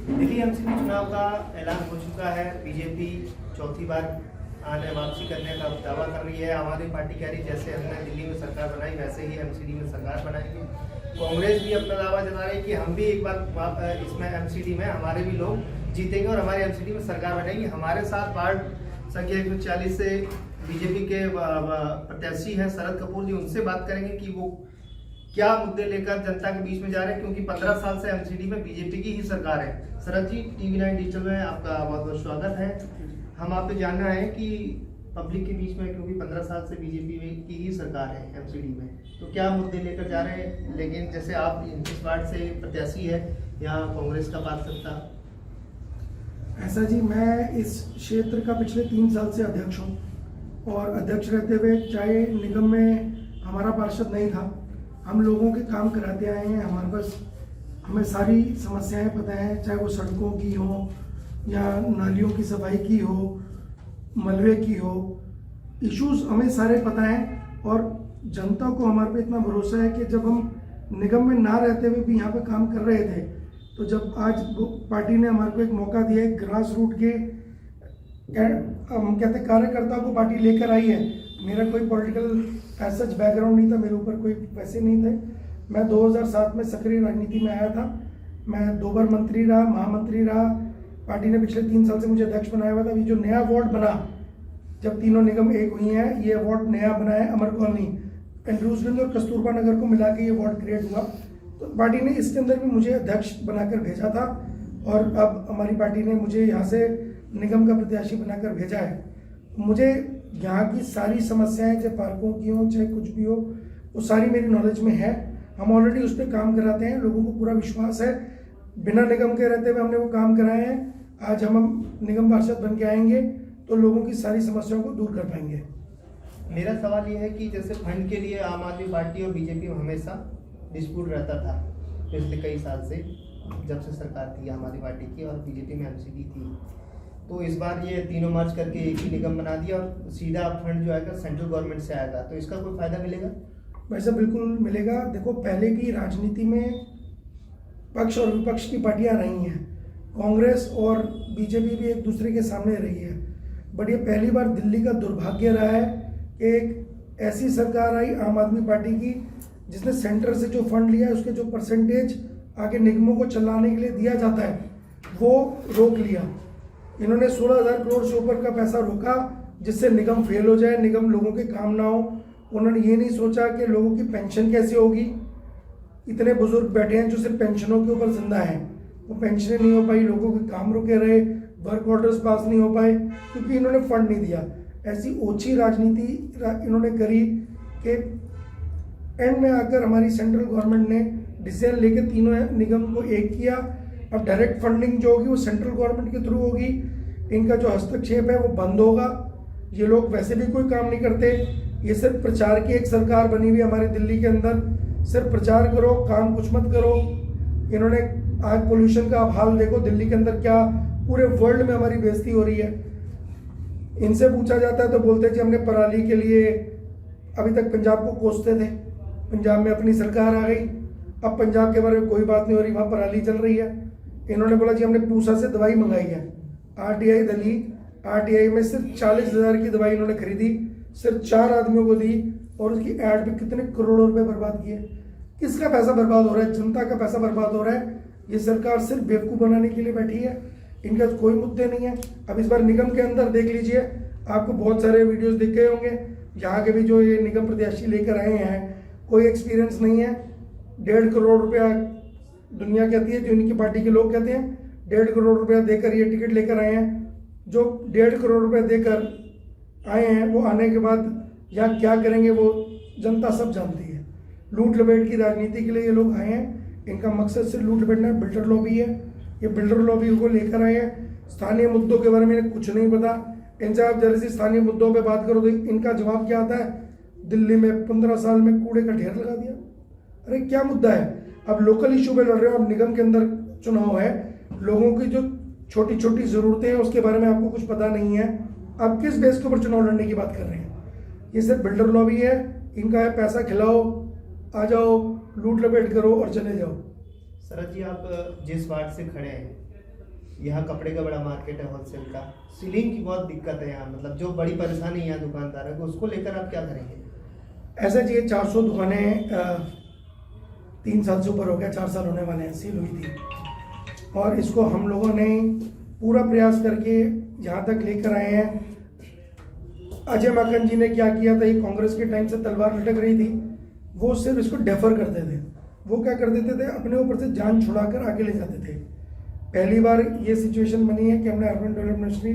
Delhi MCD चुनाव का ऐलान हो चुका है। बीजेपी चौथी बार आने वापसी करने का दावा कर रही है। आम आदमी पार्टी कह रही है जैसे हमने दिल्ली में सरकार बनाई वैसे ही एमसीडी में सरकार बनाएंगे। कांग्रेस भी अपना दावा जता रही है कि हम भी एक बार इसमें एमसीडी में हमारे भी लोग जीतेंगे और हमारे एमसीडी में सरकार बनेगी। हमारे साथ वार्ड संख्या 140 से बीजेपी के प्रत्याशी हैं शरद कपूर जी, उनसे बात करेंगे कि वो क्या मुद्दे लेकर जनता के बीच में जा रहे हैं, क्योंकि 15 साल से एमसीडी में बीजेपी की ही सरकार है। शरद जी, TV9 डिजिटल में आपका बहुत बहुत स्वागत है। हम आपसे जानना है कि पब्लिक के बीच में, क्योंकि 15 साल से बीजेपी की ही सरकार है एमसीडी में, तो क्या मुद्दे लेकर जा रहे हैं। लेकिन जैसे आप इस वार्ड से प्रत्याशी है, यहाँ कांग्रेस का पार्षद था। ऐसा जी, मैं इस क्षेत्र का पिछले 3 साल से अध्यक्ष हूँ और अध्यक्ष रहते हुए चाहे निगम में हमारा पार्षद नहीं था, हम लोगों के काम कराते आए हैं। हमारे पास हमें सारी समस्याएं पता हैं, चाहे वो सड़कों की हो या नालियों की सफाई की हो, मलबे की हो, इश्यूज हमें सारे पता हैं। और जनता को हमारे पे इतना भरोसा है कि जब हम निगम में ना रहते हुए भी यहाँ पे काम कर रहे थे, तो जब आज पार्टी ने हमारे को एक मौका दिया है, ग्रास रूट के हम कहते कार्यकर्ता को पार्टी लेकर आई है। मेरा कोई पॉलिटिकल सच बैकग्राउंड नहीं था, मेरे ऊपर कोई पैसे नहीं थे। मैं 2007 में सक्रिय राजनीति में आया था। मैं 2 बार मंत्री रहा, महामंत्री रहा। पार्टी ने पिछले 3 साल से मुझे अध्यक्ष बनाया हुआ था। अभी जो नया वार्ड बना, जब तीनों निगम एक हुई हैं, ये वार्ड नया बना है अमर कॉलोनी, एंड्रूजगंज और कस्तूरबा नगर को मिला के ये वार्ड क्रिएट हुआ। तो पार्टी ने इसके अंदर भी मुझे अध्यक्ष बनाकर भेजा था और अब हमारी पार्टी ने मुझे यहाँ से निगम का प्रत्याशी बनाकर भेजा है। मुझे यहाँ की सारी समस्याएं, चाहे पार्कों की हो चाहे कुछ भी हो, वो सारी मेरी नॉलेज में है। हम ऑलरेडी उस पर काम कराते हैं, लोगों को पूरा विश्वास है। बिना निगम के रहते हुए हमने वो काम कराए हैं। आज हम निगम पार्षद बन के आएंगे तो लोगों की सारी समस्याओं को दूर कर पाएंगे। मेरा सवाल ये है कि जैसे फंड के लिए आम आदमी पार्टी और बीजेपी में हमेशा डिस्प्यूट रहता था पिछले कई साल से, जब से सरकार थी आम आदमी पार्टी की और बीजेपी में एमसीडी थी। तो इस बार ये तीनों मर्ज करके एक ही निगम बना दिया और सीधा फंड जो आएगा सेंट्रल गवर्नमेंट से आएगा, तो इसका कोई फायदा मिलेगा? वैसे बिल्कुल मिलेगा। देखो, पहले की राजनीति में पक्ष और विपक्ष की पार्टियां रही हैं, कांग्रेस और बीजेपी भी एक दूसरे के सामने रही है। बट ये पहली बार दिल्ली का दुर्भाग्य रहा है कि एक ऐसी सरकार आई आम आदमी पार्टी की, जिसने सेंटर से जो फंड लिया है उसके जो परसेंटेज आगे निगमों को चलाने के लिए दिया जाता है वो रोक लिया। इन्होंने 16,000 करोड़ से ऊपर का पैसा रोका, जिससे निगम फेल हो जाए, निगम लोगों के काम ना हो। उन्होंने ये नहीं सोचा कि लोगों की पेंशन कैसे होगी। इतने बुजुर्ग बैठे हैं जो सिर्फ पेंशनों के ऊपर जिंदा हैं, वो पेंशनें नहीं हो पाई, लोगों के काम रुके रहे, वर्क ऑर्डर्स पास नहीं हो पाए क्योंकि इन्होंने फंड नहीं दिया। ऐसी ओछी राजनीति इन्होंने करी कि एंड में आकर हमारी सेंट्रल गवर्नमेंट ने डिसीजन लेके तीनों निगम को एक किया। अब डायरेक्ट फंडिंग जो होगी वो सेंट्रल गवर्नमेंट के थ्रू होगी। इनका जो हस्तक्षेप है वो बंद होगा। ये लोग वैसे भी कोई काम नहीं करते, ये सिर्फ प्रचार की एक सरकार बनी हुई है हमारी दिल्ली के अंदर। सिर्फ प्रचार करो, काम कुछ मत करो। इन्होंने आज पोल्यूशन का आप हाल देखो दिल्ली के अंदर, क्या पूरे वर्ल्ड में हमारी बेइज्जती हो रही है। इनसे पूछा जाता है तो बोलते हैं कि हमने पराली के लिए अभी तक पंजाब को कोसते थे, पंजाब में अपनी सरकार आ गई, अब पंजाब के बारे में कोई बात नहीं हो रही, वहाँ पराली चल रही है। इन्होंने बोला जी हमने पूसा से दवाई मंगाई है, RTI दिल्ली, RTI में सिर्फ 40,000 की दवाई इन्होंने खरीदी, सिर्फ 4 आदमियों को दी और उसकी ऐड पे कितने करोड़ों रुपए बर्बाद किए। किसका पैसा बर्बाद हो रहा है? जनता का पैसा बर्बाद हो रहा है। ये सरकार सिर्फ बेवकूफ़ बनाने के लिए बैठी है, इनका कोई मुद्दे नहीं है। अब इस बार निगम के अंदर देख लीजिए, आपको बहुत सारे वीडियोस दिख गए होंगे। यहाँ के भी जो ये निगम प्रत्याशी लेकर आए हैं, कोई एक्सपीरियंस नहीं है। 1.5 करोड़ रुपया दुनिया कहती है, जो इनकी पार्टी के लोग कहते हैं, 1.5 करोड़ रुपया देकर ये टिकट लेकर आए हैं। जो 1.5 करोड़ रुपया देकर आए हैं वो आने के बाद यहाँ क्या करेंगे वो जनता सब जानती है। लूट लपेट की राजनीति के लिए ये लोग आए हैं, इनका मकसद सिर्फ लूट लपेटना है। बिल्डर लॉबी है, ये बिल्डर लॉबी को लेकर आए हैं। स्थानीय मुद्दों के बारे में कुछ नहीं पता। इनसे आप जरा सी स्थानीय मुद्दों पे बात करो तो इनका जवाब क्या आता है? दिल्ली में 15 साल में कूड़े का ढेर लगा दिया। अरे क्या मुद्दा है? अब लोकल इशू पे लड़ रहे हो, अब निगम के अंदर चुनाव है, लोगों की जो छोटी छोटी ज़रूरतें हैं उसके बारे में आपको कुछ पता नहीं है। आप किस बेस के ऊपर चुनाव लड़ने की बात कर रहे हैं? ये सिर्फ बिल्डर लॉबी है, इनका है पैसा खिलाओ, आ जाओ, लूट लपेट करो और चले जाओ। शरद जी, आप जिस वार्ड से खड़े हैं यहाँ कपड़े का बड़ा मार्केट है होलसेल का, सीलिंग की बहुत दिक्कत है यहाँ, मतलब जो बड़ी परेशानी है यहाँ दुकानदारों को, उसको लेकर आप क्या करेंगे? ऐसा जी 400 दुकानें 3 साल से ऊपर हो गया, 4 साल होने वाले हैं, सील हुई थी। और इसको हम लोगों ने पूरा प्रयास करके यहाँ तक लेकर आए हैं। अजय माकन जी ने क्या किया था, ये कांग्रेस के टाइम से तलवार लटक रही थी, वो सिर्फ इसको डेफर करते थे। वो क्या कर देते थे, अपने ऊपर से जान छुड़ाकर आगे ले जाते थे। पहली बार ये सिचुएशन बनी है कि हमने urban development ministry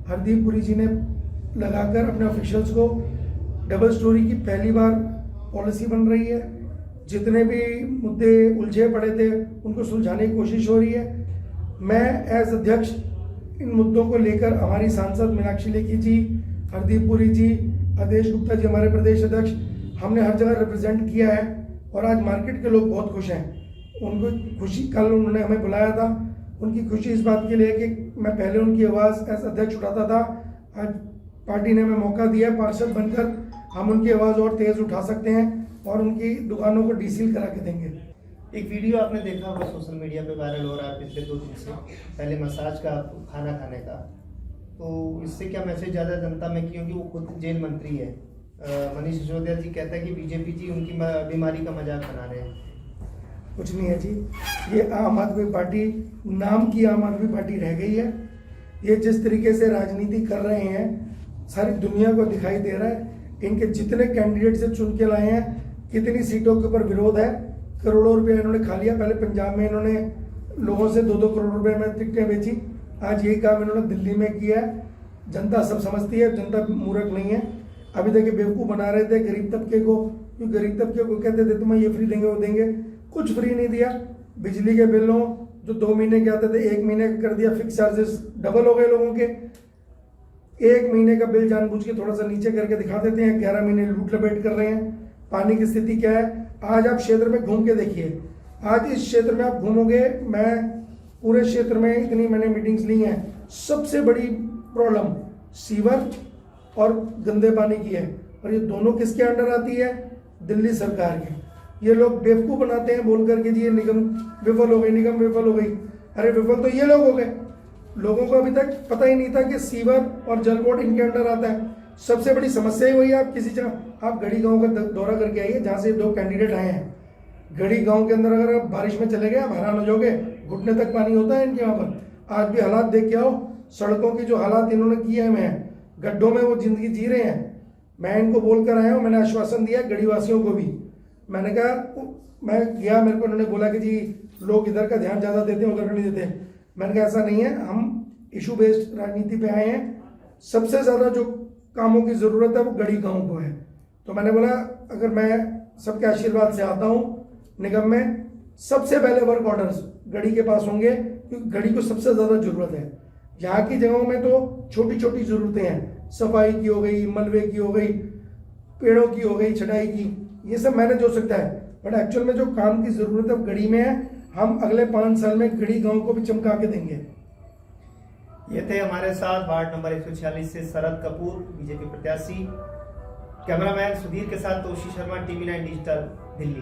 Hardeep Puri ji ने लगाकर अपने ऑफिशियल्स को डबल स्टोरी की पहली बार पॉलिसी बन रही है। जितने भी मुद्दे उलझे पड़े थे उनको सुलझाने की कोशिश हो रही है। मैं एज अध्यक्ष इन मुद्दों को लेकर हमारी सांसद मीनाक्षी लेखी जी, हरदीप पुरी जी, आदेश गुप्ता जी हमारे प्रदेश अध्यक्ष, हमने हर जगह रिप्रेजेंट किया है और आज मार्केट के लोग बहुत खुश हैं। उनको खुशी, कल उन्होंने हमें बुलाया था, उनकी खुशी इस बात के लिए कि मैं पहले उनकी आवाज़ एज अध्यक्ष उठाता था, आज पार्टी ने हमें मौका दिया है पार्षद बनकर हम उनकी आवाज़ और तेज़ उठा सकते हैं और उनकी दुकानों को डीसील करा के देंगे। एक वीडियो आपने देखा होगा सोशल मीडिया पे वायरल हो रहा है पिछले 2 दिन से, पहले मसाज का खाना खाने का, तो इससे क्या मैसेज ज़्यादा जनता में, क्योंकि वो खुद जेल मंत्री है। मनीष सिसोदिया जी कहता है कि बीजेपी जी उनकी बीमारी का मजाक बना रहे हैं। कुछ नहीं है जी, ये आम आदमी पार्टी नाम की आम आदमी पार्टी रह गई है। ये जिस तरीके से राजनीति कर रहे हैं सारी दुनिया को दिखाई दे रहा है। इनके जितने कैंडिडेट से चुन के लाए हैं, कितनी सीटों के ऊपर विरोध है, करोड़ों रुपए इन्होंने खा लिया। पहले पंजाब में इन्होंने लोगों से 2-2 करोड़ रुपए में टिकटें बेची, आज यही काम इन्होंने दिल्ली में किया है। जनता सब समझती है, जनता मूर्ख नहीं है। अभी तक बेवकूफ़ बना रहे थे गरीब तबके को, क्योंकि गरीब तबके को कहते थे तुम्हें ये फ्री देंगे वो देंगे, कुछ फ्री नहीं दिया। बिजली के बिलों जो 2 महीने के आते थे 1 महीने का कर दिया, फिक्स चार्जेस डबल हो गए लोगों के। 1 महीने का बिल जानबूझ के थोड़ा सा नीचे करके दिखा देते हैं, 11 महीने लूट लपेट कर रहे हैं। पानी की स्थिति क्या है, आज आप क्षेत्र में घूम के देखिए। आज इस क्षेत्र में आप घूमोगे, मैं पूरे क्षेत्र में इतनी मैंने मीटिंग्स ली हैं, सबसे बड़ी प्रॉब्लम सीवर और गंदे पानी की है। और ये दोनों किसके अंडर आती है, दिल्ली सरकार के। ये लोग बेवकूफ़ बनाते हैं बोल करके जी ये निगम विफल हो गई, निगम विफल हो गई। अरे विफल तो ये लोग हो गए, लोगों को अभी तक पता ही नहीं था कि सीवर और जल बोर्ड इनके अंडर आता है। सबसे बड़ी समस्या ही वही है। आप किसी जगह आप गढ़ी गांव का दौरा करके आइए, जहाँ से 2 कैंडिडेट आए हैं। गढ़ी गांव के अंदर अगर आप बारिश में चले गए आप हैरान हो जाओगे, घुटने तक पानी होता है इनके वहाँ पर। आज भी हालात देख के आओ, सड़कों की जो हालात इन्होंने किए हैं, गड्ढों में वो जिंदगी जी रहे हैं। मैं इनको बोल कर आया हूँ, मैंने आश्वासन दिया गढ़ी वासियों को भी। मैंने कहा, मैं गया, मेरे को उन्होंने बोला कि जी लोग इधर का ध्यान ज़्यादा देते हैं उधर नहीं देते। मैंने कहा ऐसा नहीं है, हम इशू बेस्ड राजनीति पे आए हैं। सबसे ज़्यादा जो कामों की ज़रूरत है वो गढ़ी गाँव को है। तो मैंने बोला अगर मैं सबके आशीर्वाद से आता हूँ निगम में, सबसे पहले वर्क ऑर्डर्स गढ़ी के पास होंगे, क्योंकि गढ़ी को सबसे ज़्यादा ज़रूरत है। यहाँ की जगहों में तो छोटी छोटी ज़रूरतें हैं, सफाई की हो गई, मलबे की हो गई, पेड़ों की हो गई, छटाई की, ये सब मैनेज हो सकता है। बट एक्चुअल में जो काम की ज़रूरत है वो गढ़ी में है। हम अगले 5 साल में गढ़ी गांव को भी चमका के देंगे। ये थे हमारे साथ वार्ड नंबर 146 से शरद कपूर, बीजेपी प्रत्याशी। कैमरामैन सुधीर के साथ तोशी शर्मा, TV9 डिजिटल, दिल्ली।